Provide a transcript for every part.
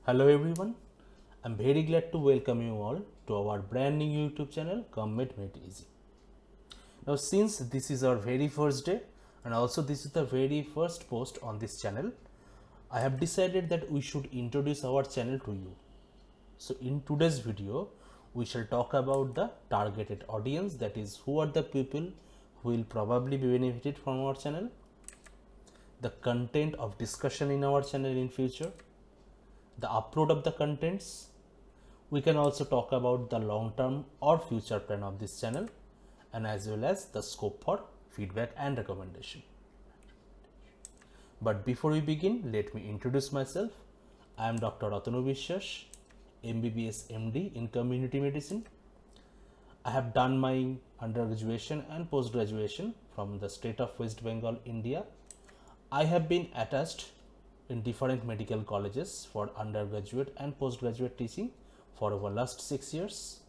Hello everyone, I'm very glad to welcome you all to our brand new YouTube channel Government Made Easy. Now since this is our very first day and also this is the very first post on this channel, I have decided that we should introduce our channel to you. So in today's video, we shall talk about the targeted audience, that is who are the people who will probably be benefited from our channel, the content of discussion in our channel in future, the upload of the contents. We can also talk about the long term or future plan of this channel and as well as the scope for feedback and recommendation. But before we begin, let me introduce myself. I am Dr. Ratanu Vishwas, MBBS MD in Community Medicine. I have done my undergraduation and post-graduation from the state of West Bengal, India. I have been attached in different medical colleges for undergraduate and postgraduate teaching for over last 6 years,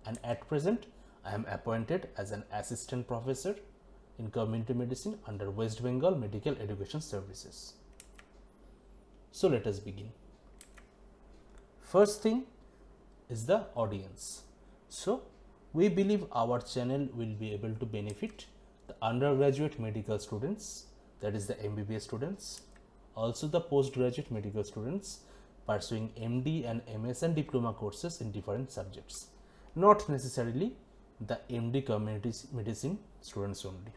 and at present I am appointed as an assistant professor in community medicine under West Bengal Medical Education Services. So let us begin. First thing is the audience. So we believe our channel will be able to benefit the undergraduate medical students, that is the MBBS students, also the postgraduate medical students pursuing MD and MS and diploma courses in different subjects, not necessarily the MD community medicine students only.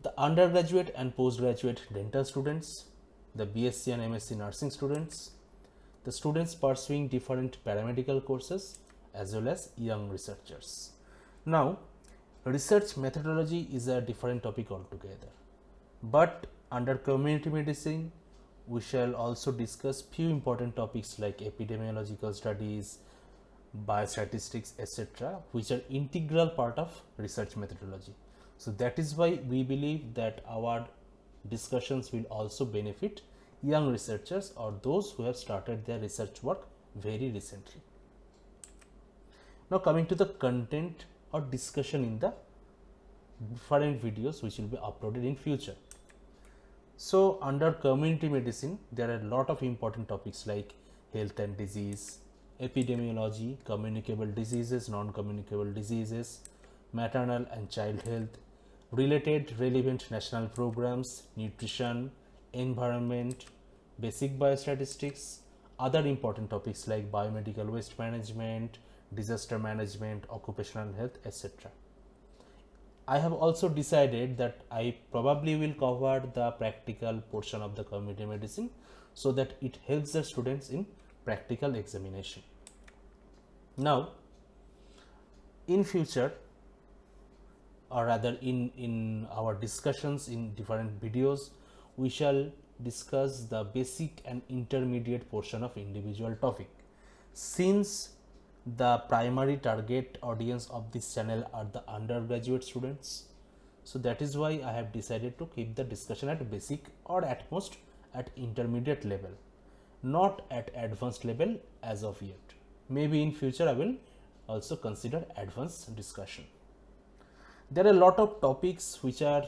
The undergraduate and postgraduate dental students, the BSc and MSc nursing students, the students pursuing different paramedical courses, as well as young researchers. Now, research methodology is a different topic altogether, but under community medicine, we shall also discuss few important topics like epidemiological studies, biostatistics, etc., which are integral part of research methodology. So that is why we believe that our discussions will also benefit young researchers or those who have started their research work very recently. Now coming to the content or discussion in the different videos which will be uploaded in future. So under community medicine, there are a lot of important topics like health and disease, epidemiology, communicable diseases, non-communicable diseases, maternal and child health, related relevant national programs, nutrition, environment, basic biostatistics, other important topics like biomedical waste management, disaster management, occupational health, etc. I have also decided that I probably will cover the practical portion of the community medicine so that it helps the students in practical examination. Now, in future, or rather in our discussions in different videos, we shall discuss the basic and intermediate portion of individual topic. Since the primary target audience of this channel are the undergraduate students, so that is why I have decided to keep the discussion at basic or at most at intermediate level, not at advanced level as of yet. Maybe in future I will also consider advanced discussion. There are a lot of topics which are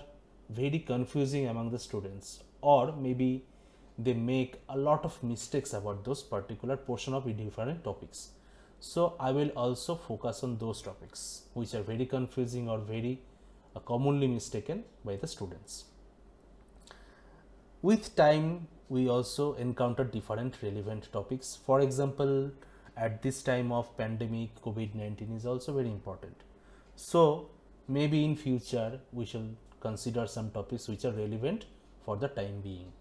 very confusing among the students, or maybe they make a lot of mistakes about those particular portion of different topics. So I will also focus on those topics which are very confusing or very commonly mistaken by the students. With time, we also encounter different relevant topics. For example, at this time of pandemic, COVID-19 is also very important. So maybe in future we shall consider some topics which are relevant for the time being.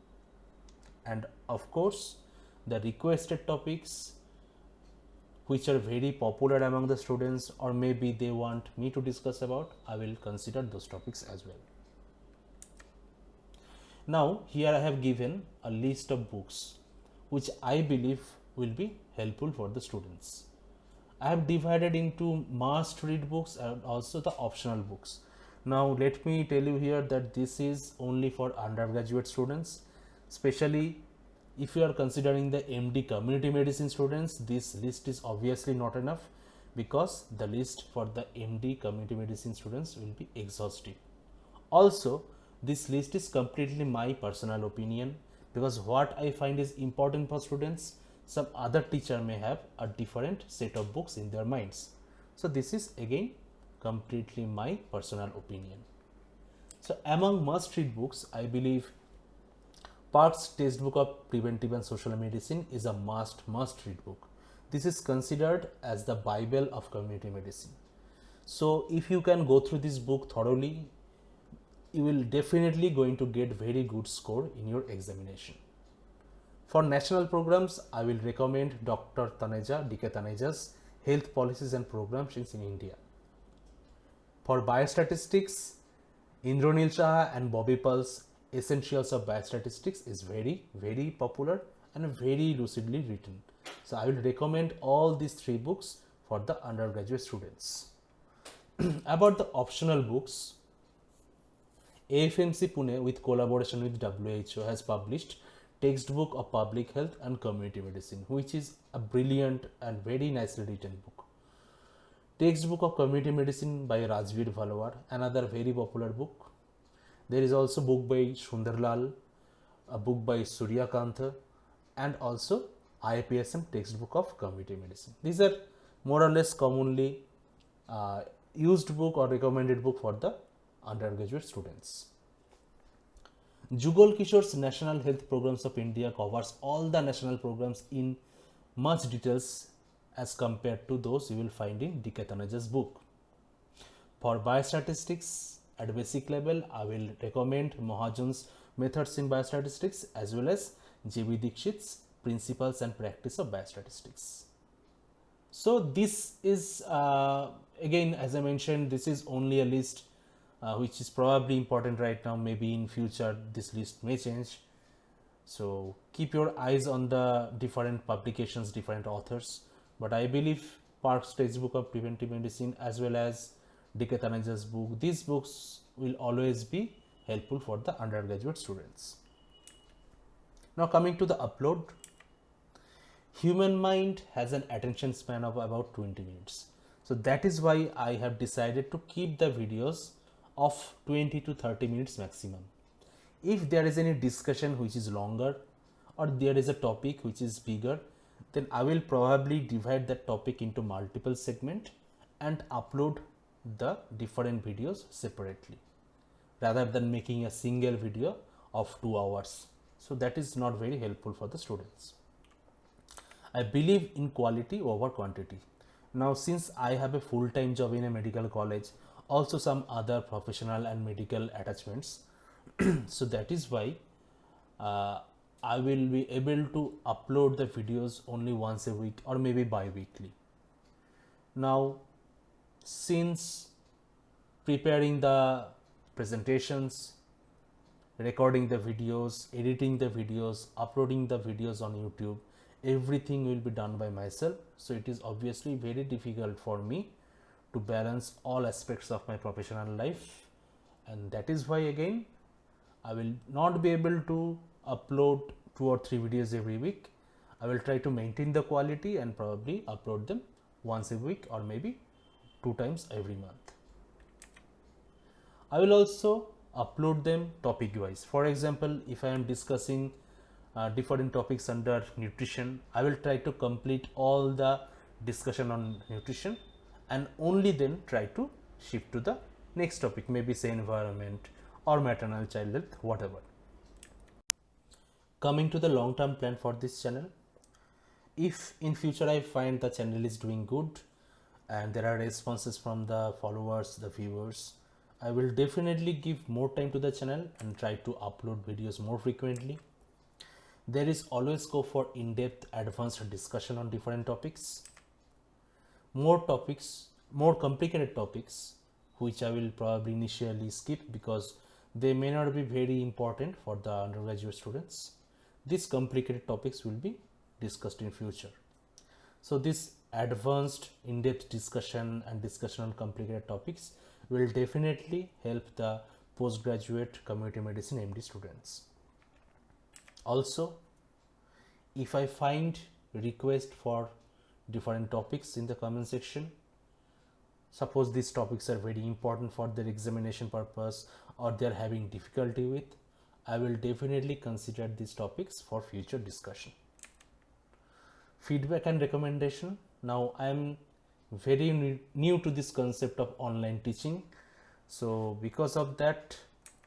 And of course, the requested topics which are very popular among the students, or maybe they want me to discuss about, I will consider those topics as well. Now here I have given a list of books which I believe will be helpful for the students. I have divided into must read books and also the optional books. Now let me tell you here that this is only for undergraduate students, especially if you are considering the MD community medicine students. This list is obviously not enough because the list for the MD community medicine students will be exhaustive. Also, this list is completely my personal opinion because what I find is important for students, some other teacher may have a different set of books in their minds. So this is again completely my personal opinion. So among must read books, I believe Park's textbook of preventive and social medicine is a must read book. This is considered as the Bible of community medicine. So if you can go through this book thoroughly, you will definitely going to get very good score in your examination. For national programs, I will recommend Dr. Taneja, D.K. Taneja's Health Policies and Programs in India. For biostatistics, Indranil Shah and Bobby Pearl's Essentials of Biostatistics is very popular and very lucidly written. So I will recommend all these 3 books for the undergraduate students. About the optional books, AFMC Pune with collaboration with WHO has published Textbook of Public Health and Community Medicine, which is a brilliant and very nicely written book. Textbook of Community Medicine by Rajveer Valwar, another very popular book. There is also book by Sundarlal, a book by Surya Kantha, and also IPSM Textbook of Community Medicine. These are more or less commonly used book or recommended book for the undergraduate students. Jugal Kishore's National Health Programs of India covers all the national programs in much details as compared to those you will find in D.K. Taneja's book. For biostatistics at basic level, I will recommend Mahajan's Methods in Biostatistics as well as J.B. Dixit's Principles and Practice of Biostatistics. So this is again, as I mentioned, this is only a list which is probably important right now. Maybe in future this list may change. So keep your eyes on the different publications, different authors. But I believe Park's Textbook of Preventive Medicine as well as D.K. Taneja's book, these books will always be helpful for the undergraduate students. Now coming to the upload. Human mind has an attention span of about 20 minutes. So that is why I have decided to keep the videos of 20 to 30 minutes maximum. If there is any discussion which is longer or there is a topic which is bigger, then I will probably divide that topic into multiple segments and upload the different videos separately rather than making a single video of 2 hours. So that is not very helpful for the students. I believe in quality over quantity. Now since I have a full-time job in a medical college, also some other professional and medical attachments, so that is why I will be able to upload the videos only once a week or maybe bi-weekly. Now since preparing the presentations, recording the videos, editing the videos, uploading the videos on YouTube, everything will be done by myself. So it is obviously very difficult for me to balance all aspects of my professional life, and that is why again I will not be able to upload 2 or 3 videos every week. I will try to maintain the quality and probably upload them once a week or maybe 2 times every month. I will also upload them topic wise. For example, if I am discussing different topics under nutrition, I will try to complete all the discussion on nutrition and only then try to shift to the next topic, maybe say environment or maternal child health, whatever. Coming to the long-term plan for this channel, if in future I find the channel is doing good and there are responses from the followers, the viewers, I will definitely give more time to the channel and try to upload videos more frequently. There is always scope for in-depth advanced discussion on different topics. More complicated topics, which I will probably initially skip because they may not be very important for the undergraduate students. These complicated topics will be discussed in future. So this advanced in-depth discussion and discussion on complicated topics will definitely help the postgraduate community medicine MD students. Also, if I find request for different topics in the comment section, suppose these topics are very important for their examination purpose or they are having difficulty with, I will definitely consider these topics for future discussion. Feedback and recommendation. Now I am very new to this concept of online teaching, so because of that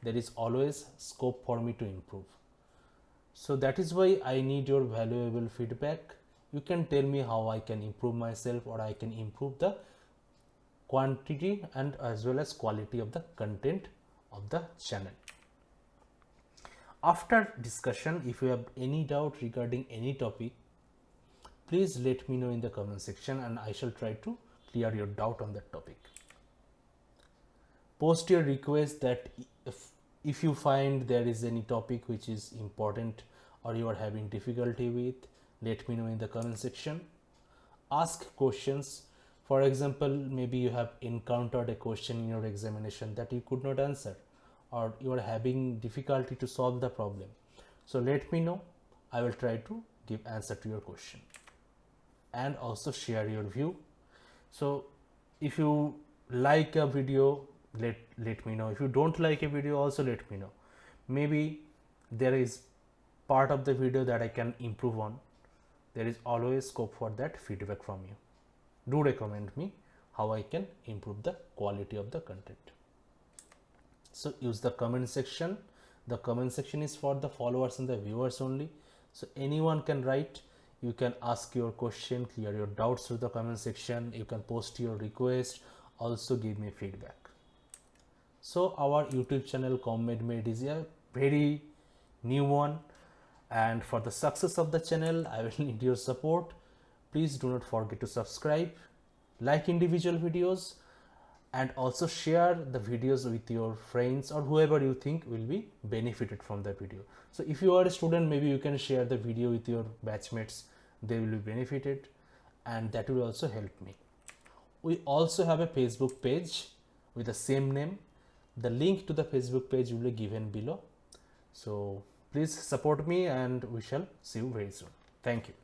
there is always scope for me to improve. So that is why I need your valuable feedback. You can tell me how I can improve myself, or I can improve the quantity and as well as quality of the content of the channel. After discussion, if you have any doubt regarding any topic, please let me know in the comment section and I shall try to clear your doubt on that topic. Post your request that if you find there is any topic which is important or you are having difficulty with, let me know in the comment section. Ask questions. For example, maybe you have encountered a question in your examination that you could not answer, or you are having difficulty to solve the problem. So let me know. I will try to give answer to your question. And also share your view. So if you like a video, let me know. If you don't like a video, also let me know. Maybe there is part of the video that I can improve on. There is always scope for that feedback from you. Do recommend me how I can improve the quality of the content. So use the comment section. The comment section is for the followers and the viewers only. So anyone can write. You can ask your question, clear your doubts through the comment section. You can post your request, also give me feedback. So our YouTube channel CommMed is a very new one, and for the success of the channel I will need your support. Please do not forget to subscribe, like individual videos, and also share the videos with your friends or whoever you think will be benefited from the video. So if you are a student, maybe you can share the video with your batchmates. They will be benefited, and that will also help me. We also have a Facebook page with the same name. The link to the Facebook page will be given below. So please support me and we shall see you very soon. Thank you.